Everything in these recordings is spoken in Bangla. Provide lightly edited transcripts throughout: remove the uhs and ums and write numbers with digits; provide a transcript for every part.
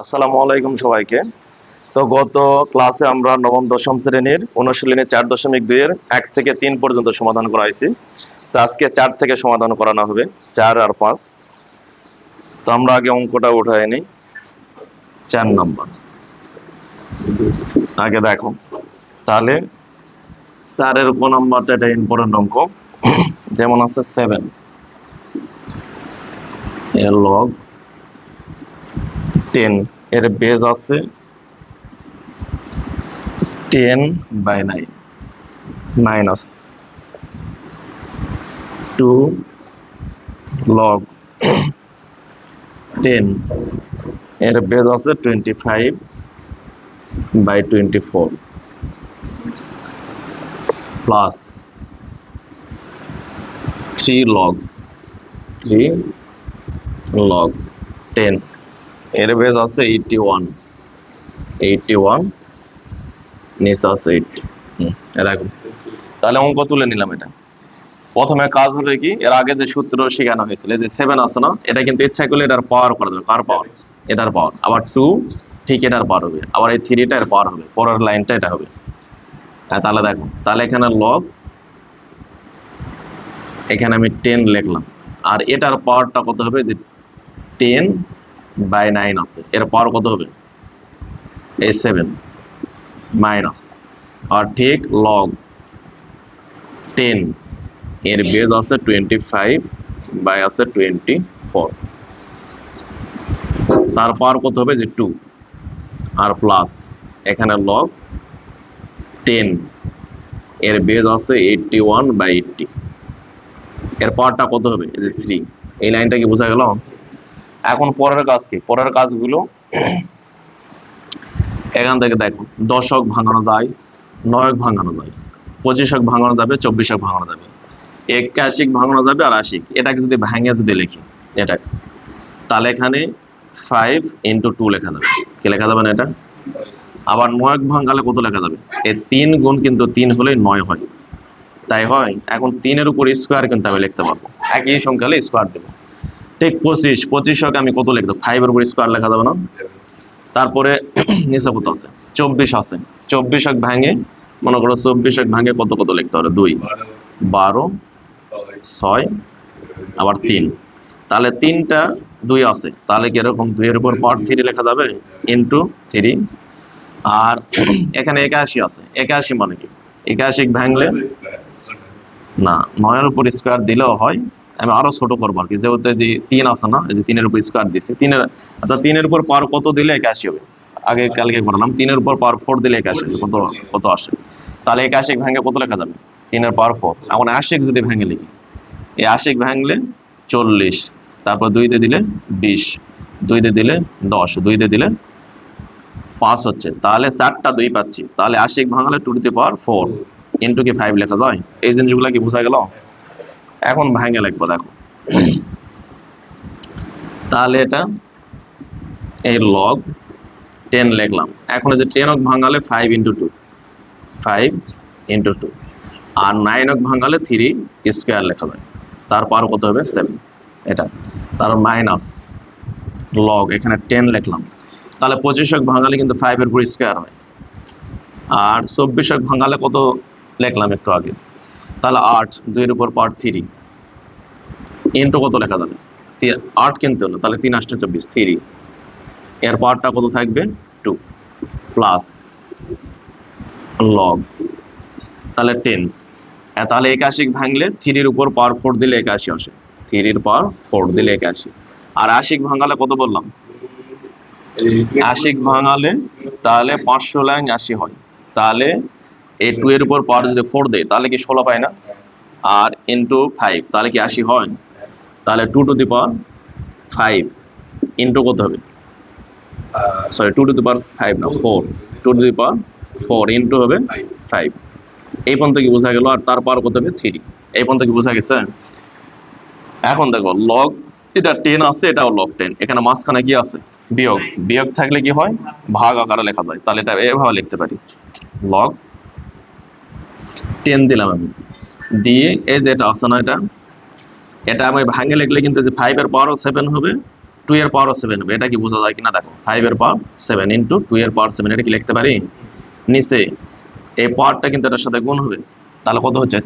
আসসালামু আলাইকুম সবাইকে। তো গত ক্লাসে আমরা নবম দশম শ্রেণীর অনুশীলনী 4.2 এর 1 থেকে 3 পর্যন্ত সমাধান করাইছি। তো আজকে 4 থেকে সমাধান করানো হবে, 4 আর 5। তো আমরা আগে অঙ্কটা উঠাই নিই। 4 নম্বর আগে দেখো, তাহলে 4 এর কোন নাম্বারটা, এটা ইম্পর্টেন্ট অঙ্ক। যেমন আছে 7 এর লগ 10 এর বেজ আছে 10/9 মাইনাস 2 log 10 এর বেজ আছে 25/24 প্লাস 3 log 10 এর বেজ আছে 81 নিচে আছে 80। এরকম তাহলে অঙ্ক তুলে নিলাম। এটা প্রথমে কাজ হবে কি, এর আগে যে সূত্র শেখানো হয়েছিল, যে 7 আছে না, এটা কিন্তু ইচ্ছা করলে এটার পাওয়ার করা যাবে। কার পাওয়ার? এটার পাওয়ার। আবার 2 ঠিক এটার পাওয়ার হবে, আবার এই 3টা এর পাওয়ার হবে, পরের লাইনটা এটা হবে। তাহলে দেখো, তাহলে এখানে লগ, এখানে আমি 10 লিখলাম, আর এটার পাওয়ারটা কত হবে? যে 10/9 আছে, এর পাওয়ার কত হবে? এই 7 মাইনাস, আর ঠিক লগ 10 এর বেজ আছে 25/24, তার পাওয়ার কত হবে? যে 2, আর প্লাস এখানে লগ 10 এর বেজ আছে 81/80, এর পাওয়ারটা কত হবে? এই যে 3। এই লাইনটা কি বোঝা গেল? এখন পরের কাজ কি? পরের কাজগুলো এখান থেকে দেখো, দশক ভাঙানো যায়, নয়ক ভাঙানো যায়, 25 ভাঙানো যাবে, 24 ভাঙানো যাবে, 81 ভাঙানো যাবে, আর 80। এটাকে যদি ভাঙে যদি লিখি এটা, তাহলে এখানে 5 × 2 লেখা যাবে। কি লেখা যাবে না এটা? আবার নয়ক ভাঙালে কত লেখা যাবে? এই 3 গুণ কিন্তু 3 হলে 9 হয়, তাই হয়। এখন 3 এর উপর স্কোয়ার কিন্তু আমি লিখতে পারবো, একই সংখ্যা হলে স্কোয়ার দেবো। ঠিক 25 আমি কত লিখবো? 5 এর উপর স্কোয়ার লেখা যাবে না? তারপরে নিচে কত আছে? 24 আছে। 24 ভাঙে, মনে করো 24 ভাঙে কত কত লিখতে হবে? 2, 12, 6, আবার 3। তাহলে 3টা 2 আছে, তাহলে কি এরকম 2 এর উপর পাওয়ার 3 লেখা যাবে, ইন্টু 3। আর এখানে 81 আছে, 81 মানে কি? 81 ভাঙলে না, 9 এর উপর স্কোয়ার দিলেও হয়, আমি আরো ছোট করবো আর কি। যেহেতু যে 3 আছে না, এই যে 3 এর উপর স্কোয়ার দিচ্ছি, 3 এর উপর পাওয়ার কত দিলে 81 হবে? আগে কালকে করলাম, 3 এর উপর পাওয়ার 4 দিলে 81 হবে। কত কত আসে? তাহলে 81 ভাঙে কত লেখা যাবে? 3 এর পাওয়ার 4। এখন 80 যদি ভেঙে লিখি, এই 80 ভাঙলে 40, তারপর 2 দিয়ে দিলে 20, 2 দিয়ে দিলে 10, 2 দিয়ে দিলে 5 হচ্ছে। তাহলে 4টা 2 পাচ্ছি। তাহলে 80 ভাঙালে 2^4 ইন্টু কি 5 লেখা যায়? এই জিনিসগুলো কি বোঝা গেল? এখন ভাঙে লিখবো, দেখো। তাহলে এটা এই লগ 10 লিখলাম। এখন এই যে 10 ভাঙালে 5 × 2, 5 × 2, আর 9 ভাঙালে 3 স্কোয়ার লেখা যায়, তারপর কত হবে? 7। এটা তার মাইনাস লগ, এখানে 10 লিখলাম, তাহলে 25 ভাঙালে কিন্তু 5 এর উপর স্কোয়ার হয়, আর 24 ভাঙালে কত লিখলাম একটু আগে, তাহলে 8, 2 এর উপর পাওয়ার 3 ইন্টু কত লেখা যাবে? 8 কিন্তু হলো, তাহলে 3 × 8 = 24, 3। এর পাওয়ারটা কত থাকবে? 2 প্লাস লগ, তাহলে 10। তাহলে 81 ভাঙলে 3 এর উপর পাওয়ার 4 দিলে 81 আসে, 3 এর পাওয়ার 4 দিলে 81। আর 80 ভাঙালে কত বললাম? 80 ভাঙালে তাহলে 500 লাইন 80 হয়। তাহলে এই 2 এর উপর পাওয়ার যদি 4 দেয়, তাহলে কি 16 পায় না? আর ইন্টু 5, তাহলে কি 80 হয়? তাহলে 2^5 ইন্টু কত হবে? সরি, 2^5 না, 4, 2^4 ইন্টু হবে 5। এই পর্যন্ত কি বোঝা গেল? আর তার পাওয়ার কত হবে? 3। এই পর্যন্ত কি বোঝা গেছে? এখন দেখো, লগ এটা 10 আছে, এটাও লগ 10, এখানে মাঝখানে কি আছে? বিয়োগ। বিয়োগ থাকলে কি হয়? ভাগ আকারে লেখা যায়। তাহলে এটা এভাবে লিখতে পারি, লগ 10 দিলাম আমি, দিয়ে এই যে এটা আছে না, এটা আমি ভাঙে লিখলে কিন্তু যে 5 এর পাওয়ারও 7 হবে, 2 এর পাওয়ার 7 হবে। এটা কি বোঝা যায় কিনা দেখো, 5 এর পাওয়ার 7 ইন্টু 2 এর পাওয়ার 7, এটা কি লিখতে পারি? নিচে এই পাওয়ারটা কিন্তু এটার সাথে গুণ হবে, তাহলে কত হচ্ছে?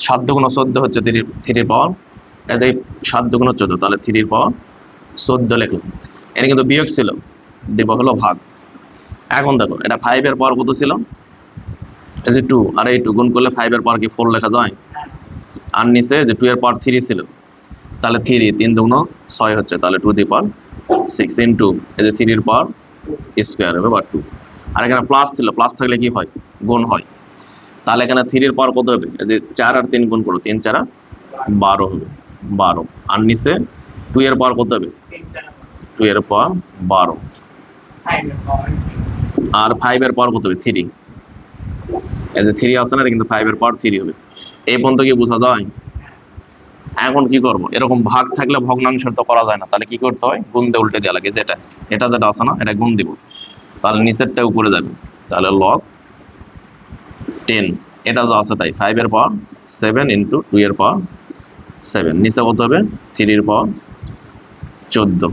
7 দুগুণ 14 হচ্ছে 3 এর পাওয়ার, এতে 7 দুগুণ 14, তাহলে 3 এর পাওয়ার 14 লিখলাম। এটা কিন্তু বিয়োগ ছিল, দিব হলো ভাগ। এখন দেখো এটা 5 এর পাওয়ার কত ছিল? এই যে 2, আর এই 2 গুণ করলে 5 এর পাওয়ার কি 4 লেখা যায়? আর নিচে যে 2 এর পাওয়ার 3 ছিল, তাহলে 3 দুগুণ 6 হচ্ছে, তাহলে 2 দি পাওয়ার 6 ইন্টু এই যে 3 এর পাওয়ার স্কোয়ার হবে বা 2। আর এখানে প্লাস ছিল, প্লাস থাকলে কি হয়? গুণ হয়। তাহলে এখানে 3 এর পাওয়ার কত হবে? এই যে 4 আর 3 গুণ করো, 3 4 12 হবে, 12। আর নিচে 2 এর পাওয়ার কত হবে? 2 এর পাওয়ার 12। আর 5 এর পাওয়ার কত হবে? 3। এই যে 3 আছে না, এটা কিন্তু 5 এর পাওয়ার 3 হবে। এই পর্যন্ত কি বোঝা যায়? এখন কি করব? এরকম ভাগ থাকলে ভগ্নাংশের তো করা যায় না, তাহলে কি করতে হয়? গুণ দিয়ে উল্টে দেওয়া লাগে। যেটা এটা যেটা আছে না, এটা গুণ দিব, তাহলে নিচেরটা উপরে যাবে, তাহলে লগ 10। এটা যা আছে তাই, 5 এর পাওয়ার 7 ইন্টু 2 এর পাওয়ার 7, নিচে কত হবে? 3 এর পাওয়ার 14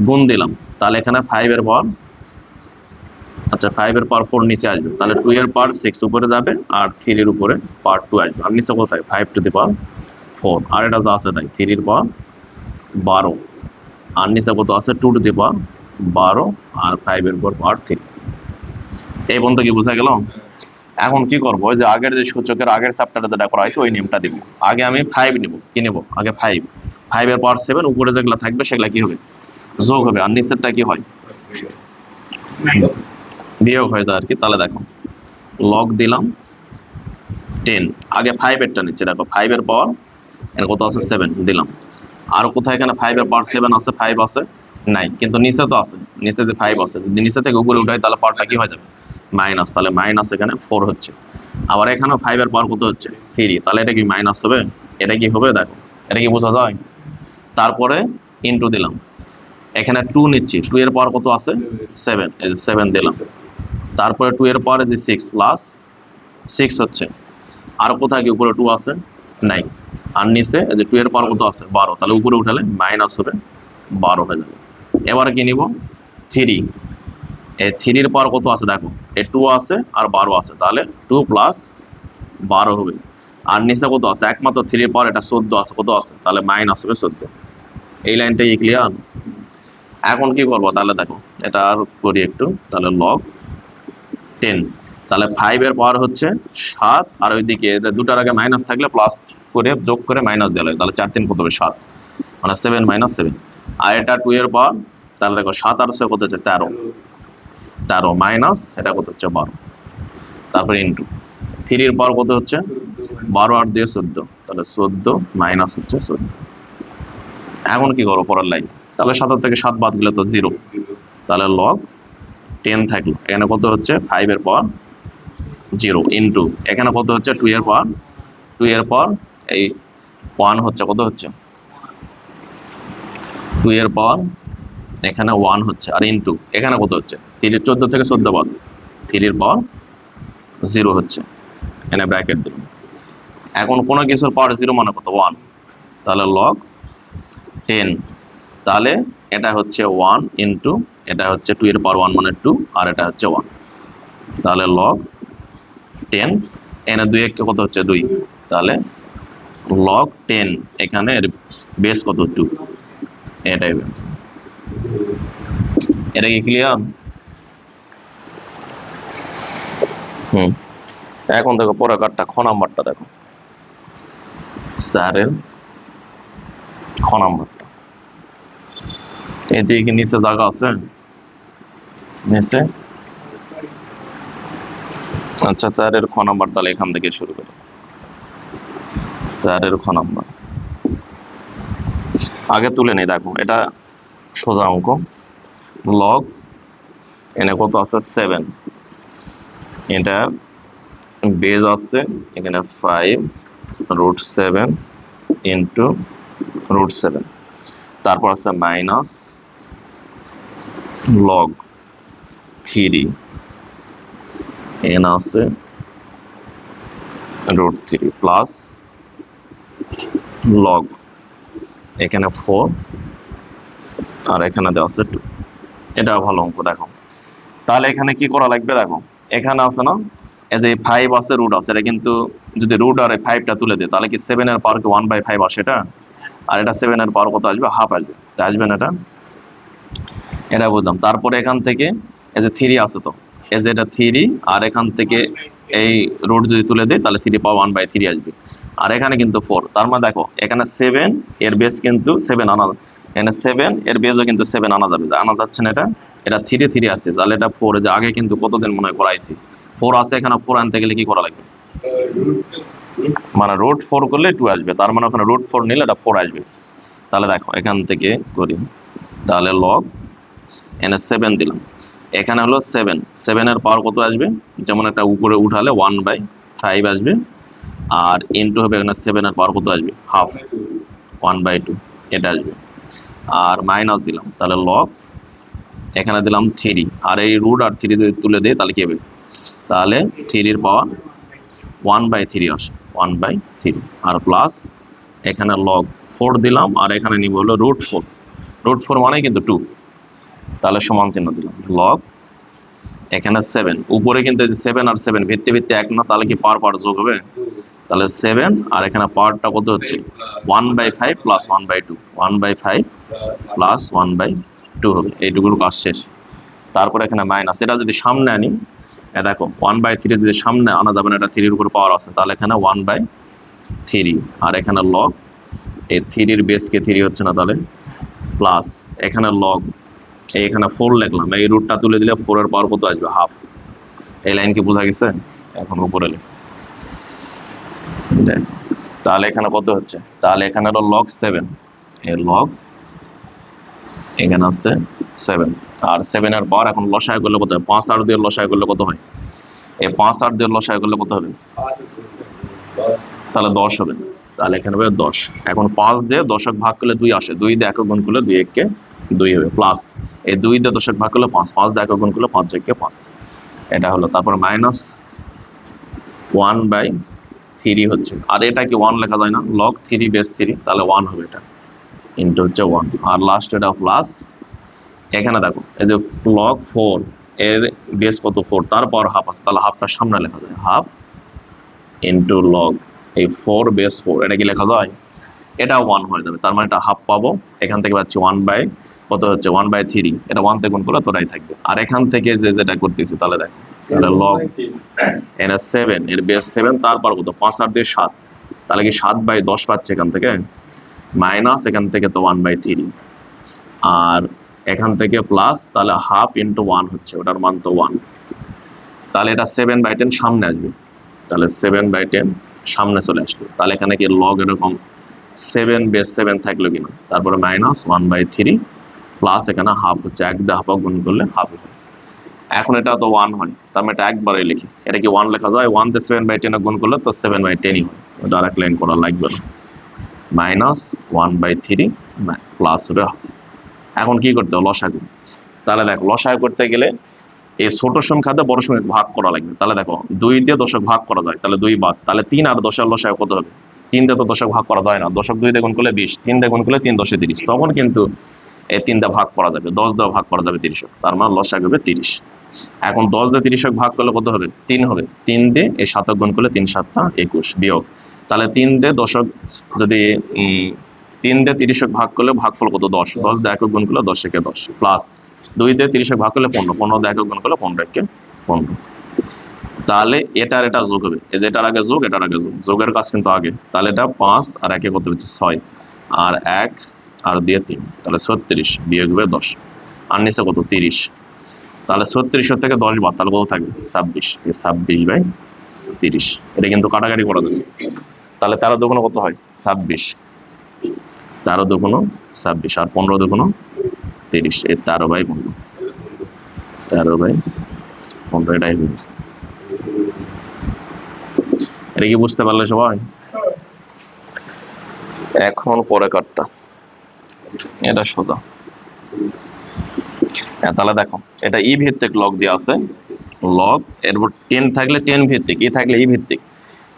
গুণ দিলাম, তাহলে এখানে 5 এর পাওয়ার, আচ্ছা 5 এর পাওয়ার 4 নিচে আসবে, তাহলে 2 এর পাওয়ার 6 উপরে যাবে, আর 3 এর উপরে পাওয়ার 2 আসবে, আর নিচে কোথায়? 5 টু দি পাওয়ার 4। আর এটা যা আছে তাই, 3 এর পাওয়ার 12, আর নিচে কত আছে? 2 টু দি পাওয়ার 12, আর 5 এর উপর পাওয়ার 3। এই পর্যন্ত কি বোঝা গেল? এখন কি করবো? যে আগের যে সূচকের আগের চ্যাপ্টারে যেটা করা হয়েছে ওই নিয়মটা দিব। আগে আমি 5 নিব, কি নেব? আগে 5 এর পাওয়ার 7, উপরে যেগুলো থাকবে সেগুলা কি হবে? যোগ হবে, আর নিচেরটা কি হয়? বিয়োগ হয়ে যায় আর কি। তাহলে দেখো লগ দিলাম 10, আগে 5 এরটা নিচ্ছে, দেখো 5 এর পাওয়ার এর কত আছে? 7 দিলাম। আর কোথায় এখানে 5 এর পাওয়ার 7 আছে? 5 আছে নাই, কিন্তু নিচে তো আছে, নিচে যে 5 আছে, যদি নিচে থেকে উপরে উঠাই তাহলে পাওয়ারটা কি হয়ে যাবে? মাইনাস, তাহলে মাইনাস এখানে 4 হচ্ছে। আবার এখানেও 5 এর পাওয়ার কত হচ্ছে? 3, তাহলে এটা কি মাইনাস হবে? এটা কি হবে? দেখো এটা কি বোঝা যায়? তারপরে ইন্টু দিলাম, এখানে 2 নিচ্ছি, 2 এর পাওয়ার কত আছে? 7, এই যে 7 দিলাম। তারপরে 2 এর পাওয়ার যে 6 প্লাস 6 হচ্ছে, আর কোথায় কি উপরে 2 আছে? নাই। আর নিচে এই যে 2 এর পাওয়ার কত আছে? 12, তাহলে উপরে উঠালে মাইনাস হবে, 12 হয়ে যাবে। এবারে কি নিব? 3, এই 3 এর পাওয়ার কত আছে? দেখো এই 2 আছে আর 12 আছে, তাহলে 2 প্লাস 12 হবে। আর নিচে কত আছে? একমাত্র 3 এর পাওয়ার এটা 14 আছে, কত আছে? তাহলে মাইনাস হবে 14। এই লাইনটাই ক্লিয়ার? এখন কি করবো? তাহলে দেখো এটা আর করি একটু, তাহলে লগ 10, তাহলে 5 এর পাওয়ার হচ্ছে 7, আর ওইদিকে দুটার আগে মাইনাস থাকলে প্লাস করে যোগ করে মাইনাস দেওয়া লাগে, তাহলে 4 3 কত হবে? 7, মানে 7 মাইনাস 7। আর এটা 2 এর পাওয়ার, তাহলে দেখো 7 আর 6 কত হচ্ছে? 13, 13 মাইনাস এটা কত হচ্ছে? 12। তারপরে ইন্টু 3 এর পাওয়ার কত হচ্ছে? 12 আর 2 14, তাহলে 14 মাইনাস হচ্ছে 14। এখন কি করবো? পরের লাইন, তাহলে 7 থেকে 7 বাদ গেলে তো 0, তাহলে লগ 10 থাকলো। এখানে কত হচ্ছে? 5 এর পাওয়ার 0 ইন্টু এখানে কত হচ্ছে? 2 এর পাওয়ার, 2 এর পাওয়ার এই 1 হচ্ছে, কত হচ্ছে? 2 এর পাওয়ার এখানে 1 হচ্ছে, আর ইন্টু এখানে কত হচ্ছে? 14 থেকে 14 বাদ, 3 এর পাওয়ার 0 হচ্ছে, এখানে ব্র্যাকেট দিলাম। এখন কোনো কিছুর পাওয়ার 0 মানে কত? 1, তাহলে লগ 10, তাহলে এটা হচ্ছে 1 ইন্টু এটা হচ্ছে 2 এর পাওয়ার 1 মানে 2, আর এটা হচ্ছে 1, তাহলে লগ 10, এখানে 2 1 কত হচ্ছে? 2, তাহলে লগ 10, এখানে বেস কত? 2, এটাই বেস। এটা কি ক্লিয়ার? এখন দেখো পরের কার্ডটা, খ নাম্বারটা দেখো, স্যারের খ নাম্বারটা, এদিকে কি নিচে জায়গা আছে? নিচে, আচ্ছা স্যারের খ নাম্বার, তাহলে এখান থেকে শুরু করি। স্যারের খ নাম্বার আগে তুলে নেই, দেখো এটা সোজা অঙ্ক। লগ এনে কত আছে? 7, এটা বেজ আছে এখানে 5 √7 ইন্টু √7, তারপর আছে মাইনাস লগ 3, এখানে আছে √3 প্লাস লগ এখানে 4, আর এখানে দেওয়া আছে 2। এটাও ভালো অঙ্ক। দেখো তাহলে এখানে কি করা লাগবে, দেখো এখানে আছে না, এই যে 5 আছে, রুট আছে, এটা কিন্তু যদি রুট আর 5টা তুলে দেয় তাহলে কি 7 এর পাওয়ার কি 1/5 আসে এটা, আর এটা 7 এর পাওয়ার কত আসবে, হাফ আসবে, তাই আসবে না এটা, এটা বুঝলাম। তারপরে এখান থেকে এই যে 3 আছে, তো এই যে এটা 3, আর এখান থেকে এই রুট যদি তুলে দেয় তাহলে 3 পাওয়ার 1/3 আসবে, আর এখানে কিন্তু 4, তার মানে দেখো এখানে 7 এর বেস কিন্তু 7 আনা, এখানে 7 এর বেসও কিন্তু 7 আনা যাবে, আনা যাচ্ছে না, এটা 3 আসছে, তাহলে এটা 4, যে আগে কিন্তু কতদিন মনে হয় করাইছি 4 আছে, এখানে 4 আনতে গেলে কি করা লাগবে, মানে রুট 4 করলে 2 আসবে, তার মানে ওখানে রুট 4 নিলে এটা 4 আসবে। তাহলে দেখো এখান থেকে করি, তাহলে লগ এখানে 7 দিলাম, এখানে হলো 7 এর পাওয়ার কত আসবে, যেমন এটা উপরে উঠালে 1/5 আসবে, আর ইনটু হবে এখানে 7 এর পাওয়ার কত আসবে, হাফ, 1/2 এটা আসবে, আর মাইনাস দিলাম, তাহলে লগ এখানে দিলাম 3, আর এই রুট আর 3 যদি তুলে দেয় তাহলে কি হবে, তাহলে 3 এর পাওয়ার 1/3 আসে, 1/3, আর প্লাস এখানে লগ 4 দিলাম, আর এখানে নিব হলো রুট 4 মানে কিন্তু 2, তাহলে সমান চিহ্ন দিলাম, লগ এখানে 7, উপরে কিন্তু 7 আর 7 ভিত্তি ভিত্তি এক না, তাহলে কি পাওয়ার যোগ হবে, তাহলে 7, আর এখানে পাওয়ারটা কত হচ্ছে 1/5 প্লাস 1/2, 1/5 প্লাস 1/2 হবে, এইটুকুর কাজ শেষ। তারপরে এখানে মাইনাস, এটা যদি সামনে আনি, দেখো 1/3 যদি সামনে আনা যাবে না, এটা 3 এর উপর পাওয়ার আছে, তাহলে এখানে 1/3, আর এখানে লগ এই 3 এর বেস কে 3 হচ্ছে না, তাহলে প্লাস এখানে লগ এখানে 4 লিখলাম, এই রুটটা তুলে দিলে 4 এর পাওয়ার কত আসবে, হাফ। এই লাইন কি বোঝা গেছে, এখন উপরে লিখ, তাহলে এখানে কত হচ্ছে, তাহলে এখানে হলো লগ 7, এর লগ এখানে আছে 7, আর 7 এর পাওয়ার এখন লসায় করলে কত হয়, 5 আর 2 এর লসায় করলে কত হয়, এই 5 আর 2 এর লসায় করলে কত হবে, তাহলে 10 হবে, তাহলে এখানে হবে 10। এখন 5 দিয়ে দশক ভাগ করলে 2 আসে, 2 দিয়ে একক গুণ করলে 2 এককে 2 হবে, প্লাস এই 2 দিয়ে দশক ভাগ করলে 5, 5 দিয়ে একক গুণ করলে 5 এককে 5, এটা হলো, তারপর মাইনাস 1/3 হচ্ছে, আর এটা কি 1 লেখা যায় না, লগ 3 বেস 3, তাহলে 1 হবে, এটা ইন্টু হচ্ছে 1, আর লাস্ট এটা প্লাস, এখানে দেখো এই যে লগ 4 এর বেস কত 4, তারপর হাফ আছে, তাহলে হাফটা সামনে লেখা যায়, হাফ ইন্টু লগ এই 4 বেস 4, এটা কি লেখা যায়, এটা 1 হয়ে যাবে, তার মানে এটা হাফ পাবো, এখান থেকে পাচ্ছি 1/কত হচ্ছে 1/3, এটা 1 তে গুণ করলে তোরাই থাকবে, আর এখান থেকে যেটা করতেছি তাহলে দেখো, তাহলে লগ এর 7 এর বেস 7, তারপর কত 5 আর 2 7, তাহলে কি 7/10 পাচ্ছে এখান থেকে, মাইনাস এখান থেকে তো 1/3, আর এখান থেকে প্লাস, তাহলে হাফ ইন্টু 1 হচ্ছে, ওটার মান তো 1, তাহলে এটা 7/10 সামনে আসবে, তাহলে 7/10 সামনে চলে আসবে, তাহলে এখানে কি লগ এরকম 7 বেস 7 থাকলো কিনা, তারপরে মাইনাস 1/3 প্লাস এখানে হাফ হচ্ছে, 1 দিয়ে হাফ গুণ করলে হাফ হবে, এখন এটা তো 1 হয়, তার মানে এটা একবারে লিখি, এটা কি 1 লেখা যায়, 1 দিয়ে 7/10 গুণ করলে তো 7/10 হয়, ওটা আর এক লাইন করা লাগবে না, মাইনাস 1/3 প্লাস হবে হাফ। এখন কি করতে হবে, লসাগু, তাহলে দেখো লসাগু করতে গেলে এই ছোট সংখ্যা দিয়ে বড় সংখ্যা ভাগ করা লাগবে, তাহলে দেখো 2 দিয়ে দশক ভাগ করা যায়, তাহলে 2 বাদ, তাহলে 3 আর 10 এর লসাগু কত হবে, 3 দিয়ে তো দশক ভাগ করা যায় না, দশক 2 দিয়ে গুণ করলে 20, 3 দিয়ে গুণ করলে 3 10 30, তখন কিন্তু এই 3 দিয়ে ভাগ করা যাবে, 10 দিয়ে ভাগ করা যাবে 30, তার মানে লসাগু হবে 30। এখন 10 দিয়ে 30 ভাগ করলে কত হবে, 3 হবে, 3 দিয়ে এই 7 গুণ করলে 3 7 21 বিয়োগ, তাহলে 3 দিয়ে দশক যদি 3 দিয়ে 30 ভাগ করলে ভাগফল কত 10, 10 দিয়ে একক গুণ করলে 10 একে 10, প্লাস 2 দিয়ে 30 ভাগ করলে 15, 15 দিয়ে একক গুণ করলে 15 একে 15, তাহলে এটার এটা যোগ হবে, এই যে এটার আগে যোগ, এটার আগে যোগ, যোগের কাজ কিন্তু আগে, তাহলে এটা 5 আর 1 কত হচ্ছে 6, আর 1 আর 2 3, তাহলে 36 বিয়োগ হবে 10, আর নিচে কত 30, তাহলে 36 থেকে 10 বাদ, তাহলে কত থাকবে 26, 26/30, এটা কিন্তু কাটাকাটি করা যাবে, তাহলে 13 দুগুণ কত হয় 26, 13 দুগুণ 26, আর 15 দুগুণ 30, এই 13/15, 13/15, এটাই হয়েছে। এটা কি বুঝতে পারলে সবাই? এখন পরে কাটটা, এটা সোজা, তাহলে দেখো এটা ই ভিত্তিক লগ দিয়ে আছে, লগ এরপর 10 থাকলে 10 ভিত্তিক, ই থাকলে ই ভিত্তিক,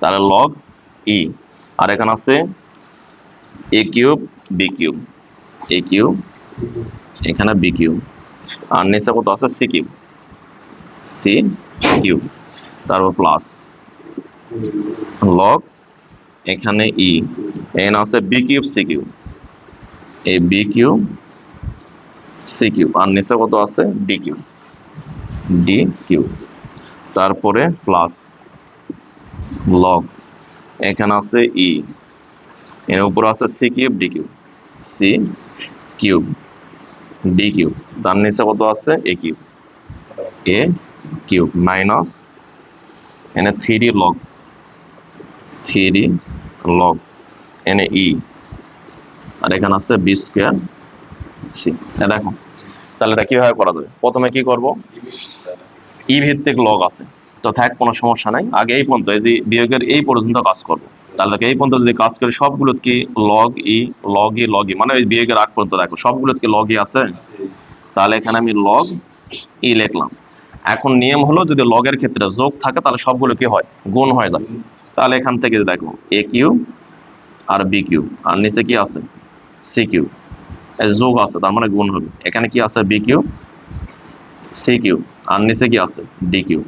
তাহলে লগ ই, আর এখানে আছে a cube b cube, a cube এখানে বি কিউব, আর নিচে কত আছে সি কিউব, সি কিউব, তারপর প্লাস লগ এখানে ই, এখানে আছে বি কিউব সি কিউব, এই বি কিউব সি কিউব, আর নিচে কত আছে ডি কিউব, ডি কিউব, তারপরে প্লাস লগ এখানে আছে ই, এর উপর আছে c cube d cube, c cube d cube, তার নিচে কত আছে a cube, a cube minus এনে থ্রি লগ এনে ই, আর এখানে আছে বি স্কোয়ার সি। দেখো তাহলে এটা কিভাবে করা যাবে, প্রথমে কি করব, ই ভিত্তিক লগ আছে তো থাক, কোনো সমস্যা নাই, আগে এই পর্যন্ত এই যে বিয়োগের এই পর্যন্ত কাজ করব। তাহলে এই পর্যন্ত যদি কাজ করি সবগুলো কি লগ ই মানে ওই বিয়োগের আগ পর্যন্ত দেখো সবগুলো কি লগ ই আছে, তাহলে এখানে আমি লগ ই লিখলাম। এখন নিয়ম হলো যদি লগের ক্ষেত্রে যোগ থাকে তাহলে সবগুলো কি হয়, গুণ হয়ে যায়। তাহলে এখান থেকে দেখো এ কিউব আর বি কিউব, আর নিচে কি আছে সি কিউব, যোগ আছে তার মানে গুণ হবে, এখানে কি আছে বি কিউব সি কিউব, আর নিচে কি আছে ডি কিউব,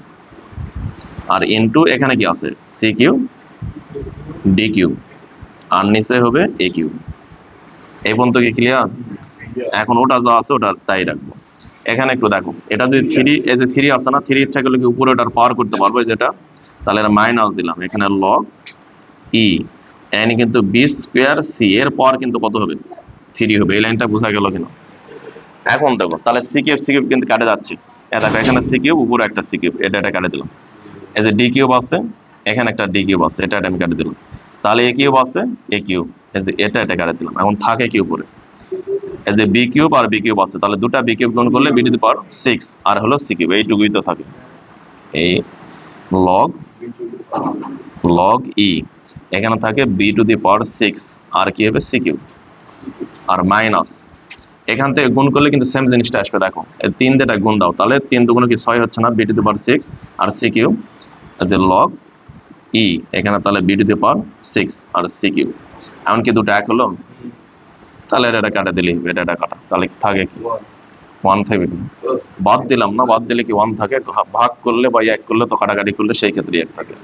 আর ইনটু এখানে কি আছে সি কিউব ডি কিউব, আর নিচে হবে এ কিউব। এই পর্যন্ত কি ক্লিয়ার? এখন ওটা যা আছে ওটা তাই রাখবো। এখানে একটু দেখো, এটা যদি থ্রি, এই যে থ্রি আছে না, থ্রি ইচ্ছা করলে কি উপরে ওটার পাওয়ার করতে পারবো যেটা, তাহলে এটা মাইনাস দিলাম, এখানে লগ ই এন কিন্তু বি স্কোয়ার সি, এর পাওয়ার কিন্তু কত হবে থ্রি হবে। এই লাইনটা বোঝা গেল কিনা? এখন দেখো তাহলে সি কিউব কিন্তু কাটে যাচ্ছে, দেখো এখানে সি কিউব উপরে একটা সি কিউব, এটা কাটে দিলাম। এই যে ডি কিউব আছে, এখানে একটা ডি কিউব আছে, এটা আমি কাটে দিলাম। তাহলে এ কিউব আছে এ কিউব, এই যে এটা কাটে দিলাম। এখন থাকে কি উপরে, এই যে বি কিউব আর বি কিউব আছে, তাহলে দুটা বি কিউব গুণ করলে বি টু দি পাওয়ার 6 আর হলো সি কিউব, এইটুকুই তো থাকে। এই লগ ই এখানে থাকে বি টু দি পাওয়ার 6 আর কি হবে সি কিউব, আর মাইনাস এখান থেকে গুণ করলে কিন্তু সেম জিনিসটা আসবে। দেখো এই 3 দিয়ে গুণ দাও, তাহলে 3 দুগুণ কি 6 হচ্ছে না, বি টু দি পাওয়ার 6 আর সি কিউব, যে লগ ই এখানে তাহলে বি টু দি পাওয়ার 6 আর সি কিউব। এমনকি দুটো এক হলো, তাহলে এটা কাটা দিলেই এটা কাটা, তাহলে থাকে কি 1 থাকবে। বাদ দিলাম না, বাদ দিলে কি 1 থাকে, ভাগ করলে বা এক করলে তো কাটাকাটি করলে সেই ক্ষেত্রে এক থাকে,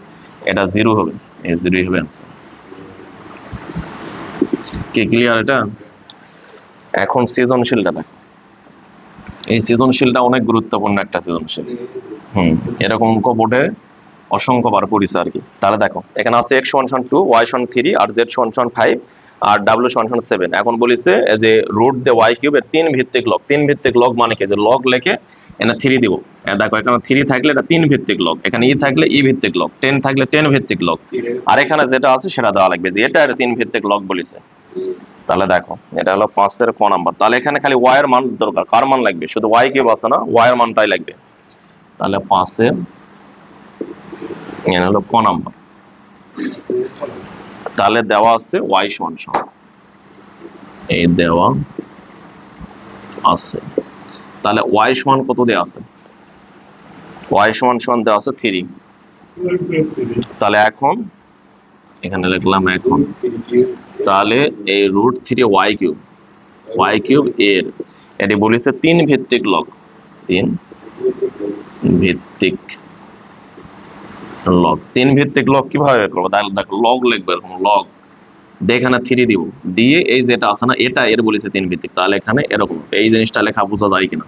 এটা 0 হবে, এই 0 হবে অ্যান্সার। কি ক্লিয়ার এটা? এখন সৃজনশীলটা দেখো, এই সৃজনশীলটা অনেক গুরুত্বপূর্ণ একটা সৃজনশীল। এরকম অঙ্ক বোর্ডে অসংখ্যবার পড়িছে আর কি। তাহলে দেখো এখানে আছে x = 2, y = 3 আর z = 5 আর w = 7। এখন বলেছে যে রুট দে y কিউব এর 3 ভিত্তিক লগ। 3 ভিত্তিক লগ মানে কি, যে লগ লিখে এখানে 3 দিব। দেখো এখানে 3 থাকলে এটা 3 ভিত্তিক লগ, এখানে ই থাকলে ই ভিত্তিক লগ, 10 থাকলে 10 ভিত্তিক লগ, আর এখানে যেটা আছে সেটা দেওয়া লাগবে যে এটা 3 ভিত্তিক লগ বলেছে। তাহলে দেখো এটা হলো 5 এর ক নাম্বার। তাহলে এখানে খালি y এর মান দরকার, কার মান লাগবে, শুধু y কিউব আছে না, y এর মানটাই লাগবে। তাহলে 5 এর এখানে হলো ক নাম্বার। তাহলে দেওয়া আছে y সমান, এই দেওয়া আছে, তাহলে y সমান কত দেওয়া আছে, y সমান দেওয়া আছে 3। তাহলে এখন এখানে লিখলাম এখন, তাহলে এই √3 y কিউব এর এটি বলেছে 3 ভিত্তিক লগ, 3 ভিত্তিক লগ। 3 ভিত্তিক লগ কিভাবে করবো, তাহলে দেখো লগ লিখবে, এরকম লগ দিয়ে এখানে 3 দিব, দিয়ে এই যেটা আছে না এটা এর বলেছে 3 ভিত্তিক, তাহলে এখানে এরকম এই জিনিসটা লেখা বোঝা যায় কিনা,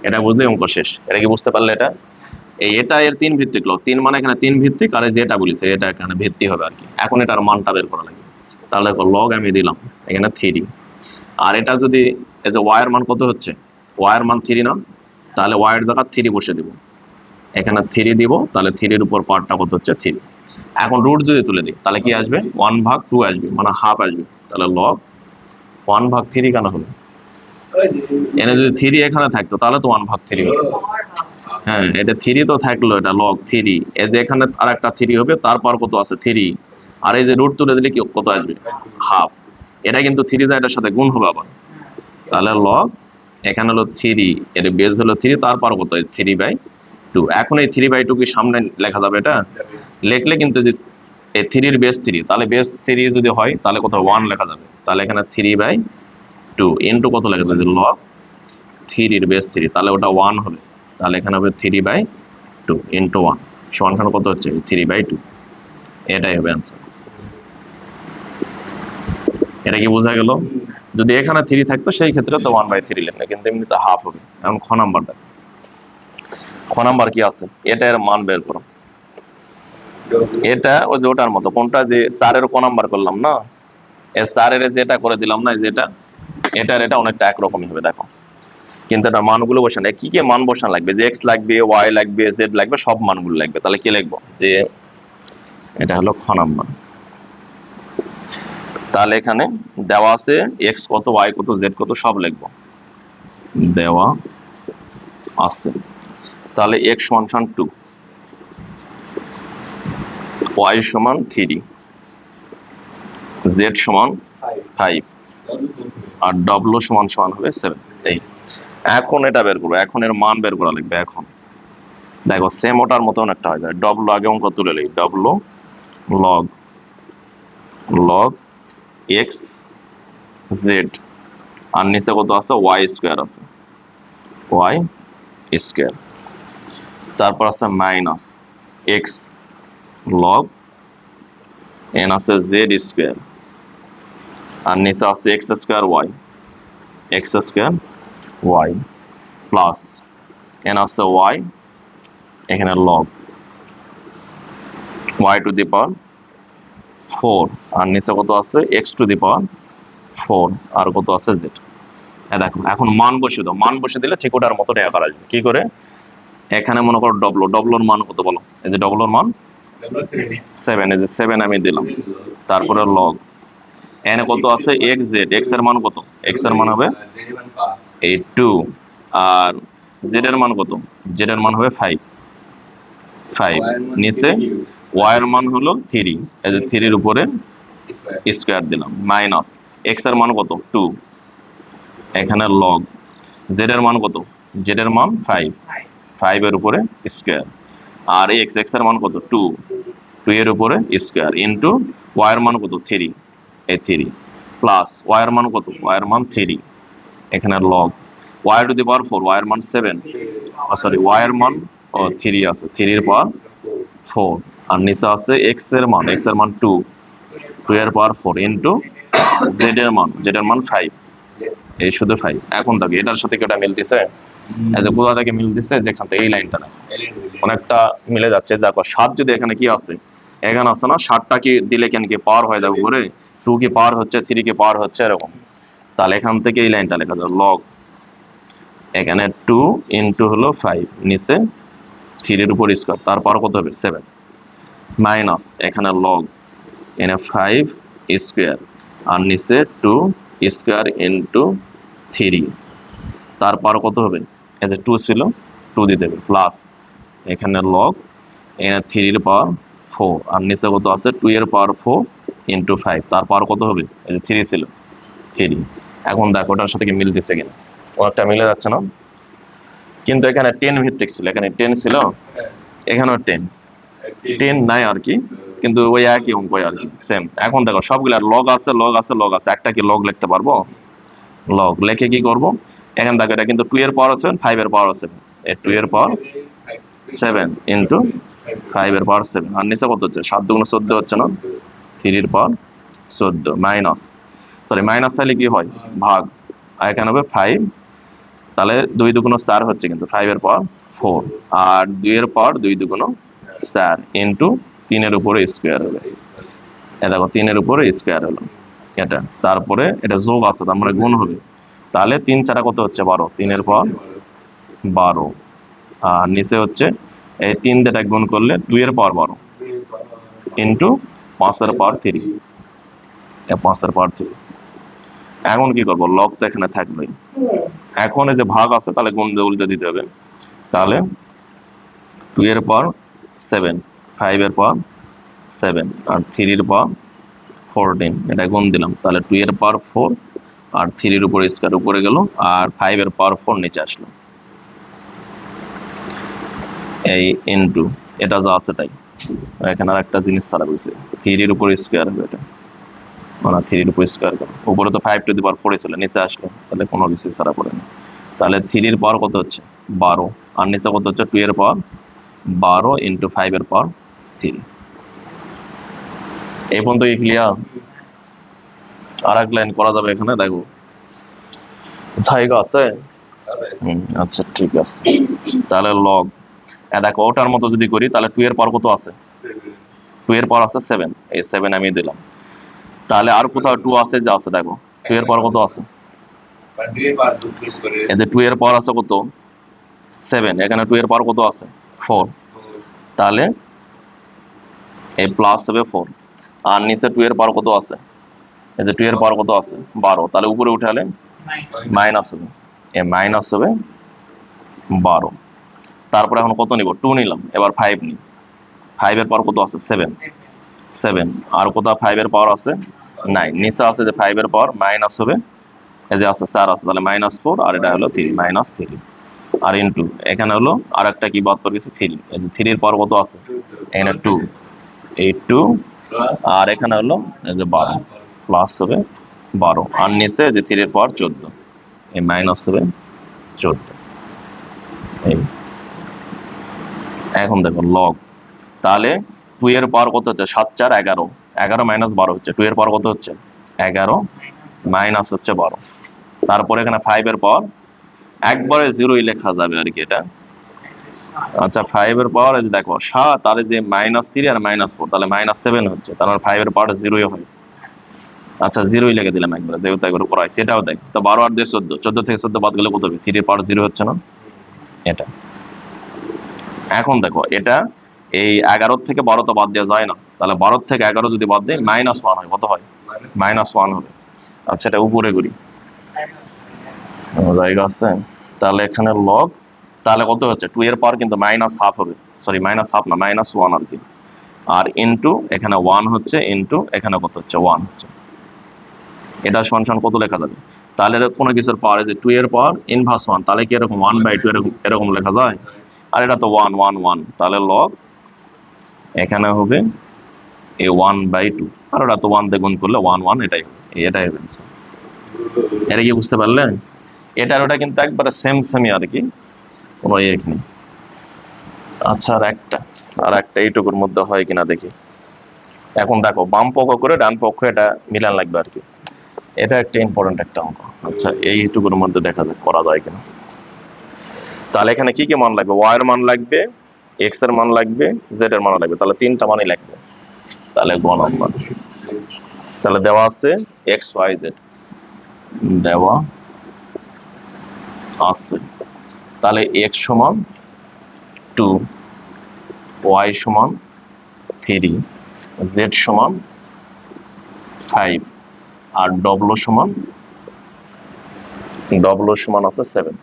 এটা বুঝলে অঙ্ক শেষ। এটা কি বুঝতে পারলে? এটা এর 3 ভিত্তিক লগ, 3 মানে এখানে 3 ভিত্তিক, আর যেটা বলেছে এটা এখানে ভিত্তি হবে আর কি। এখন এটার মানটা বের করা লাগবে। তাহলে দেখো লগ আমি দিলাম এখানে 3, আর এটা যদি এই যে y এর মান কত হচ্ছে, y এর মান 3 না, তাহলে y এর জায়গা 3 বসে দিব, এখানে 3 দিব, তাহলে 3 এর উপর পাওয়ারটা কত হচ্ছে 3। এখন রুট যদি তুলে দিই তাহলে কি আসবে, 1/2 আসবে, মানে হাফ আসবে। তাহলে লগ 1/3 কেন হলো, এখানে যদি 3 এখানে থাকতো তাহলে তো 1/3 হতো। হ্যাঁ, এটা 3 তো থাকলো, এটা লগ 3, এই যে এখানে আর একটা 3 হবে, তারপর কত আছে 3, আর এই যে রুট তুলে দিলে কি কত আসবে, হাফ। এটা কিন্তু 3 যা এটার সাথে গুণ হবে আবার, তাহলে লগ এখানে হলো 3, এর বেস হলো 3, তারপর কত 3/2। এখন এই 3/2 কি সামনে লেখা যাবে, এটা লিখলে কিন্তু যে এই 3 এর বেস 3, তাহলে বেস 3 যদি হয় তাহলে কত 1 লেখা যাবে। তাহলে এখানে 3/2 ইন্টু কত লেখা যাবে, লগ 3 বেস 3, তাহলে ওটা 1 হবে, তাহলে এখানে হবে 3/2 ইন্টু 1 সমান কত হচ্ছে 3/2, এটাই হবে অ্যান্সার। এটা কি বোঝা গেল? যদি এখানে 3 থাকতো সেই ক্ষেত্রে তো 1/3 লিখলে, কিন্তু এমনিতে হাফ হবে। এখন খ নাম্বারটা, খ নাম্বার কি আছে, এটার মান বের করো। এটা ওই যে ওটার মতো, কোনটা যে 4 এর ক নাম্বার করলাম না, এই 4 এর যেটা করে দিলাম না, যেটা এটার এটা অনেকটা একরকমই হবে দেখো, কিন্তু এটা মানগুলো বসানো, কি কি মান বসানো লাগবে, যে এক্স লাগবে, ওয়াই লাগবে, জেড লাগবে, সব মানগুলো লাগবে। তাহলে কি লিখবো, যে এটা হলো খ নাম্বার। তাহলে এখানে দেওয়া আছে এক্স কত, ওয়াই কত, জেড কত, সব লিখবো দেওয়া আছে। তাহলে এক্স সমান 2, ওয়াই সমান 3, জেড সমান 5, আর ডব্লু সমান হবে 7। এই এখন এটা বের করবো, এখন এর মান বের করা লাগবে। এখন দেখো সেম ওটার মতন একটা হয়ে যায়, ডব্লু আগে অঙ্ক তুলে নেই, ডব্লু লগ এক্স জেড, আর নিচে কত আছে, ওয়াই স্কোয়ার আছে, ওয়াই স্কোয়ার, তারপর আছে মাইনাস এক্স লগ এন আছে জেড স্কোয়ার, আর নিচে আছে x square y plus n আছে ওয়াই, এখানে log y to the power 4, আর নিচে কত আছে এক্স টু দি পাওয়ার 4, আর কত আছে জেড। দেখো এখন মান বসে দাও, মান বসে দিলে ঠিক ওটার মতো টাকা করা যাবে। কি করে, এখানে মনে করো ডব্লুর মান কত বলো, এই যে ডব্লুর মান 7, এই যে 7 আমি দিলাম, তারপরে লগ এনে কত আছে এক্স জেড, এক্স এর মান কত, এক্স এর মান হবে এই 2, আর জেড এর মান কত, জেড এর মান হবে 5, নিচে ওয়াই এর মান হলো 3, এই যে 3 এর উপরে স্কোয়ার দিলাম, মাইনাস এক্স এর মান কত 2, এখানে লগ জেড এর মান কত, জেড এর মান 5 এর উপরে স্কোয়ার, আর এক্স এর মান কত 2 এর উপরে স্কোয়ার, ইন্টু ওয়াই এর মান কত 3, এই 3 প্লাস ওয়াই এর মান কত, ওয়াই এর মান 3, এখানে log y to the power 4, y এর মান 7, সরি ওয়াই এর মান 3 আছে, 3 এর পাওয়ার 4, আর নিচে আছে এক্স এর মান 2 এর পাওয়ার 4, ইন্টু জেড এর মান 5, এই শুধু 5। এখন দেখো এটার সাথে কি ওটা মিলতেছে, এই যে কোথা থেকে মিলতেছে, যেখান থেকে এই লাইনটা অনেকটা মিলে যাচ্ছে। দেখো 7 যদি এখানে কি আছে, এখানে আছে না, 7টা কি দিলে কেন কি পাওয়ার হয়, দেখো ঘুরে 2 কি পাওয়ার হচ্ছে, 3 কি পাওয়ার হচ্ছে, এরকম। তাহলে এখান থেকে এই লাইনটা লেখা যায় লগ এখানে 2 ইন্টু হলো 5, নিচে 3 এর উপর স্কোয়ার, তারপর কত হবে 7, মাইনাস এখানে লগ এনে 5 স্কোয়ার, আর নিচে 2 স্কোয়ার ইন্টু 3, তারপর কত হবে, এই যে 2 ছিল 2 দিতে হবে, প্লাস এখানে লগ এখানে 3 এর পাওয়ার 4, আর নিচে কত আছে 2 এর পাওয়ার 4 ইন্টু 5, তারপর কত হবে, এই যে 3 ছিল 3। এখন দেখো ওটার সাথে কি মিলতেছে কিনা, ওটা মিলে যাচ্ছে না, কিন্তু এখানে 10 ভিত্তিক ছিল, এখানে 10 ছিল, এখানেও 10 নাই আর কি, কিন্তু ওই একই অঙ্ক আর কি, সেম। এখন দেখো সবগুলা লগ আছে, একটা কি লগ লিখতে পারবো, লগ লিখে কি করব, এখানে দেখো এটা কিন্তু 2 এর পাওয়ার 7, 5 এর পাওয়ার 7, এই 2 এর পাওয়ার 7 ইন্টু 5 এর পাওয়ার 7, আর নিচে কত হচ্ছে 7 দুগুণ 14 হচ্ছে না, 3 এর পাওয়ার 14, মাইনাস তাহলে কি হয় ভাগ, আর এখানে হবে 5, তাহলে 2 দুগুণ 4 হচ্ছে, কিন্তু 5 এর পাওয়ার 4, আর 2 এর পাওয়ার 2 দুগুণ 4 ইন্টু 3 এর উপরে স্কোয়ার হবে, দেখো 3 এর উপরে স্কোয়ার হলো এটা, তারপরে এটা যোগ আছে, তার মানে গুণ হবে, তাহলে 3 4 কত হচ্ছে 12, 3 এর পাওয়ার 12, আর নিচে হচ্ছে এই 3 দিয়ে গুণ করলে 2 এর পাওয়ার 12 ইন্টু 5 এর পাওয়ার 3, 5 এর পাওয়ার 3। এখন কি করবো, লগ তো এখানে থাকবে, এখন এই যে ভাগ আছে তাহলে গুণ দিয়ে উল্টে দিতে হবে, তাহলে 2 এর পাওয়ার 7, 5 এর পাওয়ার 7, আর 3 এর পাওয়ার 14, এটা গুণ দিলাম, তাহলে 2 এর পাওয়ার 4, আর 3 এর উপরে স্কয়ার উপরে গেল, আর 5 এর পাওয়ার 4 নিচে আসলো, এই ইনটু এটা যা আছে তাই, এখানে আর একটা জিনিস ছাড়া হয়েছে, 3 এর উপরে স্কয়ার হবে, এটা মানে 3 এর উপরে স্কয়ার করো, উপরে তো 5 টু দি পাওয়ার 4 ছিল, নিচে আসলো, তাহলে কোনো কিছু ছাড়া পড়ে না, তাহলে 3 এর পাওয়ার কত হচ্ছে 12, আর নিচে কত হচ্ছে 2 এর পাওয়ার 12 ইন্টু 5 এর পাওয়ার 3। এই পর্যন্ত কি ক্লিয়ার? আর এক লাইন করা যাবে এখানে, দেখো জায়গা আছে। আচ্ছা ঠিক আছে। তাহলে লগ দেখো ওটার মতো যদি করি তাহলে 2 এর পাওয়ার কত আছে 2 এর পাওয়ার আছে 7, এই 7 আমি দিলাম। তাহলে আর কোথাও 2 আছে, যে আছে দেখো 2 এর পাওয়ার কত আছে, এই যে 2 এর পাওয়ার আছে কত 7, এখানে 2 এর পাওয়ার কত আছে 4, তাহলে এই প্লাস হবে 4, আর নিচে 2 এর পাওয়ার কত আছে, এই যে 2 এর পাওয়ার কত আছে 12, তাহলে উপরে উঠালে মাইনাস হবে, এই মাইনাস হবে 12। তারপরে এখন কত নিব 2 নিলাম, এবার 5 নিই, 5 এর পাওয়ার কত আছে 7, আর কোথাও 5 এর পাওয়ার আছে 9, নিচে আছে যে 5 এর পাওয়ার মাইনাস হবে, এই যে আছে 4 আছে, তাহলে -4, আর এটা হলো 3 -3, আর ইনটু এখানে হলো আর একটা কি বাদ পড়ে গেছে 3, এই যে 3 এর পাওয়ার কত আছে এখানে 2, এই 2, আর এখানে হলো এই যে 12 প্লাস হবে 12, আর নিচে যে 3 এর পাওয়ার 14, এই মাইনাস হবে 14। এই এখন দেখো লগ, তাহলে 2 এর পাওয়ার কত হচ্ছে 7 4 11, 11 মাইনাস 12 হচ্ছে 2 এর পাওয়ার কত হচ্ছে 11 মাইনাস হচ্ছে 12। তারপরে এখানে 5 এর পাওয়ার একবারে 0ই লেখা যাবে আর কি এটা। আচ্ছা 5 এর পাওয়ার এই যে দেখো 7, আর এই যে -3 আর -4, তাহলে -7 হচ্ছে, তার মানে 5 এর পাওয়ার 0ই হয়। আচ্ছা 0ই লিখে দিলাম একবারে, যেহেতু একবার করা হয় সেটাও দেখ। তো 12 আর 2 14, 14 থেকে 14 বাদ গেলে কত হবে, 3 এর পাওয়ার 0 হচ্ছে না এটা। এখন দেখো এটা এই 11 থেকে 12 তো বাদ দেওয়া যায় না, তাহলে 12 থেকে 11 যদি বাদ দেয় -1 হয়, কত হয় -1 হবে। আচ্ছা এটা উপরে করি, জায়গা আছে। তাহলে এখানে লগ, তাহলে কত হচ্ছে 2 এর পাওয়ার কিন্তু -1/2 হবে, সরি -1/2 না -1 আর কি, আর ইনটু এখানে 1 হচ্ছে, ইনটু এখানে কত হচ্ছে 1 হচ্ছে, এটা সমান কত লেখা যাবে। তাহলে কোনো কিছুর পাওয়ার যে 2 এর পাওয়ার ইনভার্স 1, তাহলে কি এরকম 1/2 এরকম লেখা যায়, আর এটা তো 1 1 1, তাহলে লগ এখানে হবে এই 1/2, আর ওটা তো 1 দিয়ে গুণ করলে 1 1, এটাই হবে आंसर। এটা কি বুঝতে পারলেন? এটা আর ওটা কিন্তু একবারে সেমই আর কি, কোনো এক নেই। আচ্ছা আর একটা এইটুকুর মধ্যে হয় কিনা দেখি। এখন দেখো বাম পক্ষ করে ডান পক্ষ এটা মিলান লাগবে আর কি, এটা একটা ইম্পর্টেন্ট একটা অঙ্ক। আচ্ছা এইটুকুর মধ্যে দেখা যাক করা যায় কিনা। তাহলে এখানে কি কি মান লাগবে, y এর মান লাগবে, x এর মান লাগবে, z এর মান লাগবে, তাহলে 3টা মানই লাগবে। তাহলে গ নাম্বার, তাহলে দেওয়া আছে x y z, দেওয়া আছে, তাহলে x সমান 2, y সমান 3, z সমান 5, আর w সমান আছে 7,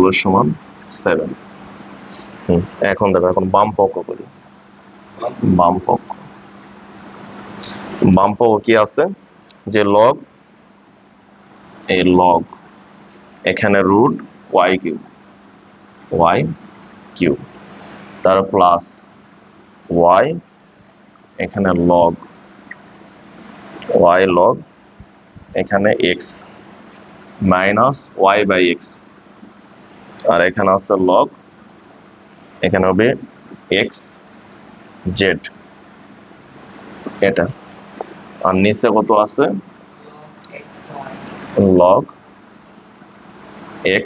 w সমান 7। এখন দেখো এখন বাম পক্ষ করি, বাম পক্ষ কি আছে, যে লগ, এই লগ এখানে রুট y কিউব, তার প্লাস y এখানে লগ এখানে x মাইনাস y/x, আর এখানে আছে লগ, এখানে হবে x z, এটা, আর নিচে কত আছে লগ x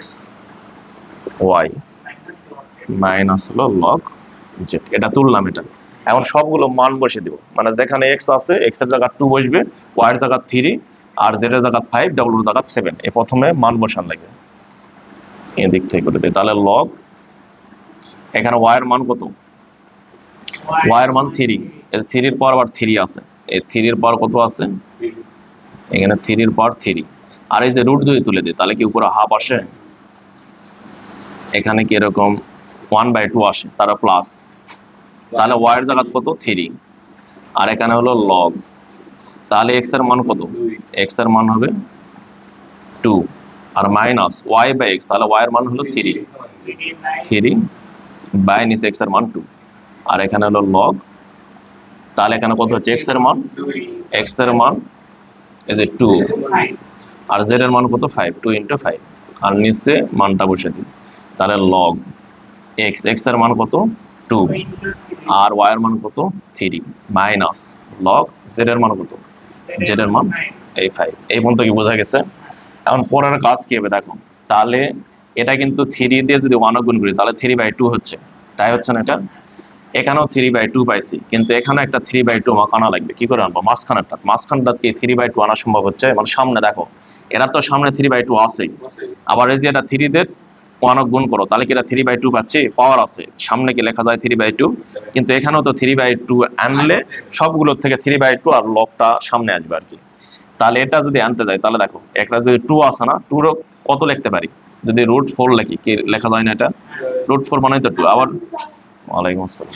y মাইনাস হলো লগ z, এটা তুললাম। এটা এখন সবগুলো মান বসে দিব, মানে যেখানে x আছে x এর জায়গা 2 বসবে, y এর জায়গা 3, আর z এর জায়গা 5, w এর জায়গা 7, এই প্রথমে মান বসান লাগবে এদিক থেকে করে দিই। তাহলে লগ এখানে y এর মান কত, y এর মান 3, এই 3 এর পাওয়ার আবার 3 আছে, এই 3 এর পাওয়ার কত আছে এখানে 3 এর পাওয়ার 3, আর এই যে রুট যদি তুলে দিই তাহলে কি উপরে হাফ আসে, এখানে কি এরকম 1/2 আসে, তারা প্লাস, তাহলে y এর জায়গা কত 3, আর এখানে হলো লগ, তাহলে x এর মান কত, x এর মান হবে 2, আর মাইনাস y/x, তাহলে y এর মান হলো 3 বাই নিচে x এর মান 2, আর এখানে হলো লগ, তাহলে এখানে কত হচ্ছে x এর মান এই যে 2, আর z এর মান কত 5, 2 × 5, আর নিচে মানটা বসে দিই। তাহলে লগ এক্স, এক্স এর মান কত 2, আর ওয়াই এর মান কত 3, মাইনাস লগ জেড এর মান কত, জেড এর মান এই 5। এই পর্যন্ত কি বোঝা গেছে? এখন পরের কাজ কি হবে দেখো, তাহলে এটা কিন্তু 3 দিয়ে যদি 1 গুণ করি তাহলে 3/2 হচ্ছে, তাই হচ্ছে না? এটা এখানেও 3/2 পাইছি, কিন্তু এখানে একটা 3/2 আমাকে আনা লাগবে। কি করে আনবো? মাঝখানটা কি 3/2 আনা সম্ভব হচ্ছে? মানে সামনে দেখো, এরা তো সামনে 3/2 আছেই, আবার এই যে এটা 3 দিয়ে 1 গুণ করো তাহলে কি এটা 3/2 পাচ্ছি? পাওয়ার আছে, সামনে কি লেখা যায় 3/2? কিন্তু এখানেও তো 3/2 আনলে সবগুলোর থেকে 3/2 আর লগটা সামনে আসবে আর কি। তাহলে এটা যদি আনতে যাই তাহলে দেখো, একটা যদি 2 আছে না, 2 কত লিখতে পারি? যদি √4 লিখি, কি লেখা যায় না এটা? √4 মানে তো 2। আবার ওয়ালাইকুম আসসালাম।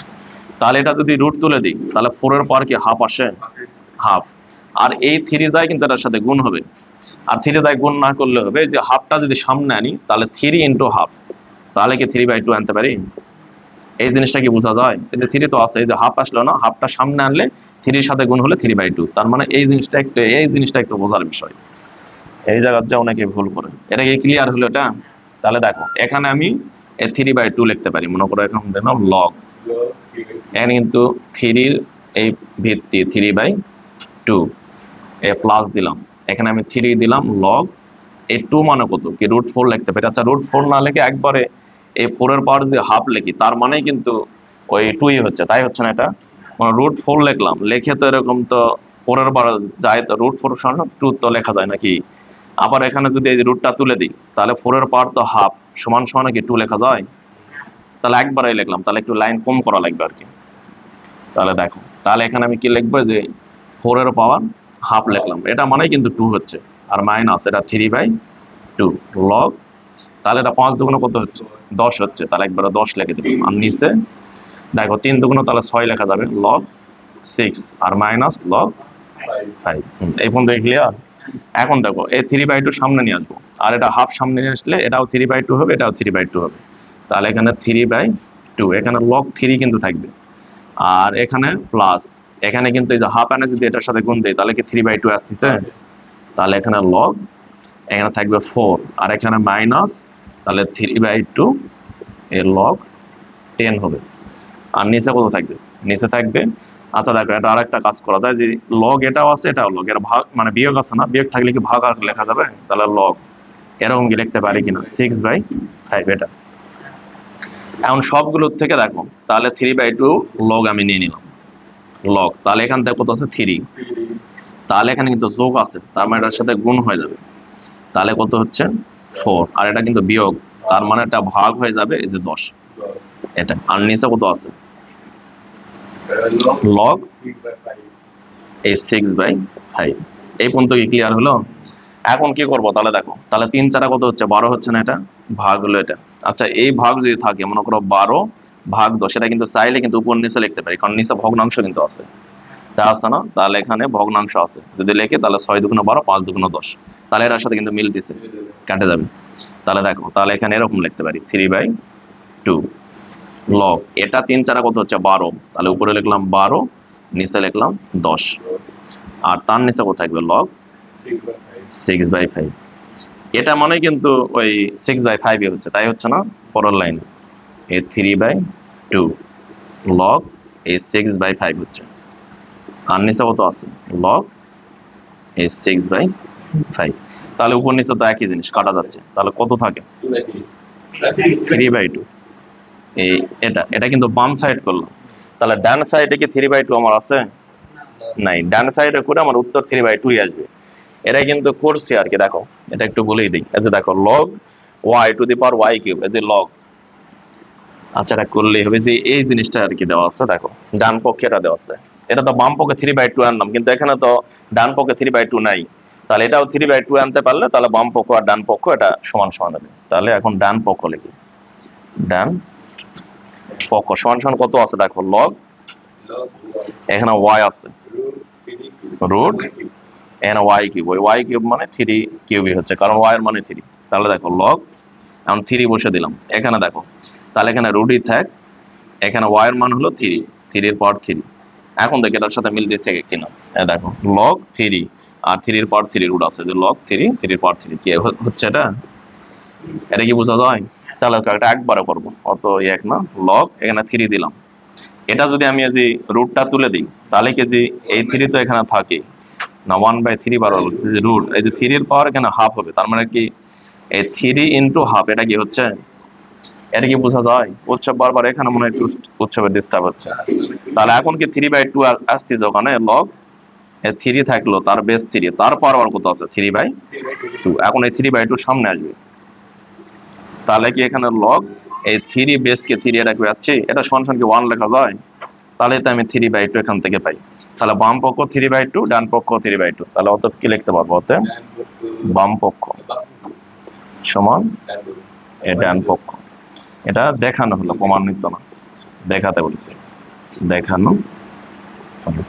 তাহলে এটা যদি রুট তুলে দিই তাহলে 4 এর পাওয়ার কি হাফ আসে? হাফ। আর এই 3 যায় কিন্তু এটার সাথে গুণ হবে, আর 3 যায় গুণ না করলে হবে যে হাফটা যদি সামনে আনি তাহলে 3 ইন্টু হাফ, তাহলে কি 3/2 আনতে পারি? এই জিনিসটা কি বোঝা যায়? এই যে 3 তো আছে, এই যে হাফ আসলো না, হাফটা সামনে আনলে 3 এর সাথে গুণ হলে 3/2। তার মানে এই জিনিসটা একটু বোঝার বিষয়। এই জায়গার যে অনেকে ভুল করে, এটা কি ক্লিয়ার হলো এটা? তাহলে দেখো এখানে আমি 3/2 লিখতে পারি, মনে করো এখন দিলাম লগ, এখানে কিন্তু 3 এই ভিত্তি 3/2 এ প্লাস দিলাম, এখানে আমি 3 দিলাম লগ এই 2 মানে কত, কি √4 লিখতে পারি। আচ্ছা √4 না লিখে একবারে এই 4 এর পাওয়ার যদি হাফ লিখি তার মানেই কিন্তু ওই 2 হচ্ছে, তাই হচ্ছে না? এটা মানে √4 লিখলাম, লিখে তো এরকম তো 4 এর পাওয়ার যায় তো √4 সমান 2 তো লেখা যায় নাকি? আবার এখানে যদি এই রুটটা তুলে দিই তাহলে 4 এর পাওয়ার তো হাফ সমান সমান কি 2 লেখা যায়? তাহলে একবারই লিখলাম, তাহলে একটু লাইন কম করা লাগবে আর কি। তাহলে দেখো, তাহলে এখানে আমি কি লিখবো, যে 4 এর পাওয়ার হাফ লিখলাম, এটা মানেই কিন্তু 2 হচ্ছে, আর মাইনাস এটা 3/2 লগ, তাহলে এটা 5 দুগুণ কত হচ্ছে? 10 হচ্ছে, তাহলে একবারে 10 লিখে দিলাম। আর নিচে দেখো 3 দুগুণ তাহলে 6 লেখা যাবে, লগ 6 আর মাইনাস লগ 5। এই পর্যন্ত ক্লিয়ার? এখন দেখো এই 3/2 সামনে নিয়ে আসবো, আর এটা হাফ সামনে নিয়ে আসলে এটাও 3/2 হবে, এটাও 3/2 হবে। তাহলে এখানে 3/2, এখানে লগ 3 কিন্তু থাকবে, আর এখানে প্লাস, এখানে কিন্তু এই যে হাফ এনে যদি এটার সাথে গুণ দেয় তাহলে কি 3/2 আসতেছে? তাহলে এখানে লগ, এখানে থাকবে 4, আর এখানে মাইনাস, তাহলে 3/2 এর লগ 10 হবে। আর নিচে কত থাকবে? নিচে থাকবে, আচ্ছা দেখো এটা আরেকটা কাজ করা যায়, যে লগ এটাও আছে এটাও লগ, এর ভাগ মানে বিয়োগ আছে না, বিয়োগ থাকলে কি ভাগ আর লেখা যাবে? তাহলে লগ এরকম কি লিখতে পারি কিনা, 6/5 এটা। এখন সবগুলোর থেকে দেখো তাহলে 3/2 লগ আমি নিয়ে নিলাম, লগ, তাহলে এখান থেকে কত আছে 3, তাহলে এখানে কিন্তু যোগ আছে, তার মানে এটার সাথে গুণ হয়ে যাবে, তাহলে কত হচ্ছে 4, আর এটা কিন্তু বিয়োগ, তার মানে এটা ভাগ হয়ে যাবে এই যে 10 এটা। আর নিচে কত আছে? লগ এই 6/5। এই পর্যন্ত কি ক্লিয়ার হলো? এখন কি করবো তাহলে দেখো, তাহলে 3 4 কত হচ্ছে? 12 হচ্ছে না? এটা ভাগ হলো এটা। আচ্ছা এই ভাগ যদি থাকে, মনে করো 12/10, এটা কিন্তু চাইলে কিন্তু উপর নিচে লিখতে পারি, কারণ নিচে ভগ্নাংশ কিন্তু আছে, তা আছে না? তাহলে এখানে ভগ্নাংশ আছে, যদি লেখে তাহলে 6 দুগুণ 12, 5 দুগুণ 10, তাহলে এটার সাথে কিন্তু মিলতেছে, কাটে যাবে। তাহলে দেখো, তাহলে এখানে এরকম লিখতে পারি 3/2 লগ, এটা 3 4 কত হচ্ছে? 12, তাহলে উপরে লিখলাম 12, নিচে লিখলাম 10, আর তার নিচে কত থাকবে? লগ 6/5। এটা মানে কিন্তু ওই 6/5 হচ্ছে, তাই হচ্ছে না? পরের লাইন এই 3/2 লগ এই 6/5 হচ্ছে, আর নিচে কত আছে? লগ এই 6/5। তাহলে উপর নিচে তো একই জিনিস, কাটা যাচ্ছে, তাহলে কত থাকে? 3/2। এই এটা এটা কিন্তু বাম সাইড করলাম, তাহলে ডান সাইডে কি 3/2 আমার আছে? নাই, ডান সাইডে করে আমার উত্তর 3/2 আসবে। এটাই কিন্তু করছি আর কি। দেখো এটা একটু বলেই দিই, এই যে দেখো লগ y⁴ এই যে লগ, আচ্ছা এটা করলেই হবে, যে এই জিনিসটা আর কি দেওয়া আছে, দেখো ডান পক্ষে এটা দেওয়া আছে, এটা তো বাম পক্ষে 3/2 আনলাম, কিন্তু এখানে তো ডান পক্ষে 3/2 নাই, তাহলে এটাও 3/2 আনতে পারলে তাহলে বাম পক্ষ আর ডান পক্ষ এটা সমান সমান হবে। তাহলে এখন ডান পক্ষ লিখি, ডান পক্ষ সমান সমান কত আছে? দেখো লগ, এখানে y আছে রুট, এখানে y⁵, ওই y³ মানে 3³ হচ্ছে, কারণ y এর মানে 3। তাহলে দেখো লগ, এখন 3 বসে দিলাম, এখানে দেখো তাহলে এখানে রুটই থাক, এখানে y এর মান হলো 3, 3 এর পাওয়ার 3। এখন দেখো এটার সাথে মিলতেছে কিনা, দেখো লগ 3 আর 3 এর পাওয়ার 3 রুট আছে, যে লগ 3, 3 এর পাওয়ার 3 কি হচ্ছে এটা? এটা কি বোঝা যায়? তাহলে এটা একবারে করবো, অত এক না, লগ এখানে 3 দিলাম। এটা যদি আমি এই যে রুটটা তুলে দিই, তাহলে কি যে এই 3 তো এখানে থাকে না, 1/3 বার বলছে যে রুট, এই যে 3 এর পাওয়ার এখানে হাফ হবে, তার মানে কি এই 3 ইন্টু হাফ, এটা কি হচ্ছে? এটা কি বোঝা যায়? উৎসব বারবার এখানে মনে হয় একটু উৎসবের ডিস্টার্ব হচ্ছে। তাহলে এখন কি 3/2 আসতেছে ওখানে, লগ 3 থাকলো, তার বেস 3, তার পাওয়ার কত আছে? 3/2। এখন এই 3/2 সামনে আসবে, তাহলে কি এখানে লগ এই 3 বেসকে 3 এ রাখবে যাচ্ছে, এটা সমান কি 1 লেখা যায়? তাহলে তো আমি 3/2 এখান থেকে পাই। তাহলে বাম পক্ষ 3/2, ডান পক্ষ 3/2, তাহলে অত কি লিখতে পারবো? অতএব বাম পক্ষ সমান এ ডান পক্ষ। এটা দেখানো হলো, প্রমাণিত না, দেখাতে বলেছে, দেখানো হলো।